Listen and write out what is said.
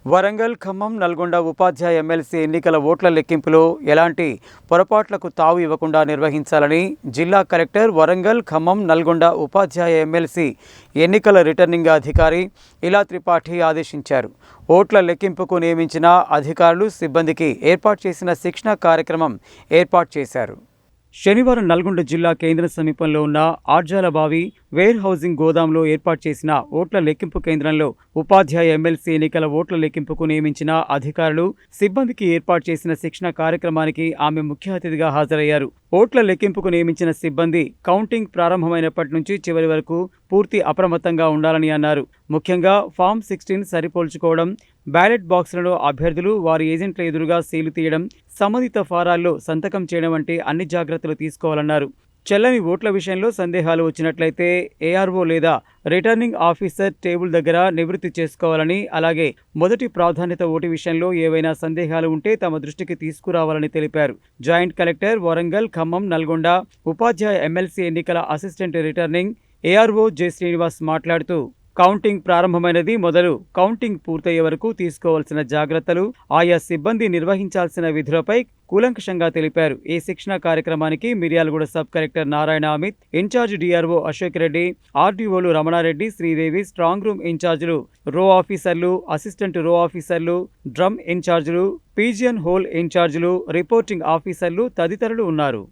వరంగల్, ఖమ్మం, నల్గొండ ఉపాధ్యాయ MLC ఎన్నికల ఓట్ల లెక్కింపులో ఎలాంటి పొరపాట్లకు తావు ఇవ్వకుండా నిర్వహించాలని జిల్లా కలెక్టర్ వరంగల్, ఖమ్మం, నల్గొండ ఉపాధ్యాయ ఎమ్మెల్సీ ఎన్నికల రిటర్నింగ్ అధికారి ఇలా త్రిపాఠి ఆదేశించారు. ఓట్ల లెక్కింపుకు నియమించిన అధికారులు, సిబ్బందికి ఏర్పాటు చేసిన శిక్షణ కార్యక్రమం ఏర్పాటు చేశారు. శనివారం నల్గొండ జిల్లా కేంద్రం సమీపంలో ఉన్న ఆర్జాలబావి వేర్ హౌసింగ్ గోదాంలో ఏర్పాటు చేసిన ఓట్ల లెక్కింపు కేంద్రంలో ఉపాధ్యాయ ఎమ్మెల్సీ ఎన్నికల ఓట్ల లెక్కింపుకు నియమించిన అధికారులు, సిబ్బందికి ఏర్పాటు చేసిన శిక్షణ కార్యక్రమానికి ఆమె ముఖ్య అతిథిగా హాజరయ్యారు. ఓట్ల లెక్కింపుకు నియమించిన సిబ్బంది కౌంటింగ్ ప్రారంభమైనప్పటి నుంచి చివరి వరకు పూర్తి అప్రమత్తంగా ఉండాలని అన్నారు. ముఖ్యంగా ఫామ్ 16 సరిపోల్చుకోవడం, బ్యాలెట్ బాక్సులలో అభ్యర్థులు వారి ఏజెంట్ల ఎదురుగా సీలు తీయడం, సంబంధిత ఫారాల్లో సంతకం చేయడం వంటి అన్ని జాగ్రత్తలు తీసుకోవాలన్నారు. చెల్లని ఓట్ల విషయంలో సందేహాలు వచ్చినట్లయితే ఏఆర్ఓ లేదా రిటర్నింగ్ ఆఫీసర్ టేబుల్ దగ్గర నివృత్తి చేసుకోవాలని, అలాగే మొదటి ప్రాధాన్యత ఓటు విషయంలో ఏవైనా సందేహాలు ఉంటే తమ దృష్టికి తీసుకురావాలని తెలిపారు. జాయింట్ కలెక్టర్ వరంగల్, ఖమ్మం, నల్గొండ ఉపాధ్యాయ ఎమ్మెల్సీ ఎన్నికల assistant returning ARO J Srinivas మాట్లాడుతూ కౌంటింగ్ ప్రారంభమైనది మొదలు కౌంటింగ్ పూర్తయ్యే వరకు తీసుకోవాల్సిన జాగ్రత్తలు, ఆయా సిబ్బంది నిర్వహించాల్సిన విధులపై కూలంకషంగా తెలిపారు. ఈ శిక్షణ కార్యక్రమానికి Miryalaguda sub collector Narayana Amit, in-charge DRO Ashok Reddy, ఆర్డీఓలు రమణారెడ్డి, శ్రీదేవి, స్ట్రాంగ్ రూమ్ ఇన్ఛార్జీలు, రో ఆఫీసర్లు, అసిస్టెంట్ రో ఆఫీసర్లు, డ్రమ్ ఇన్ఛార్జీలు, పీజియన్ హోల్ ఇన్ఛార్జీలు, రిపోర్టింగ్ ఆఫీసర్లు తదితరులు ఉన్నారు.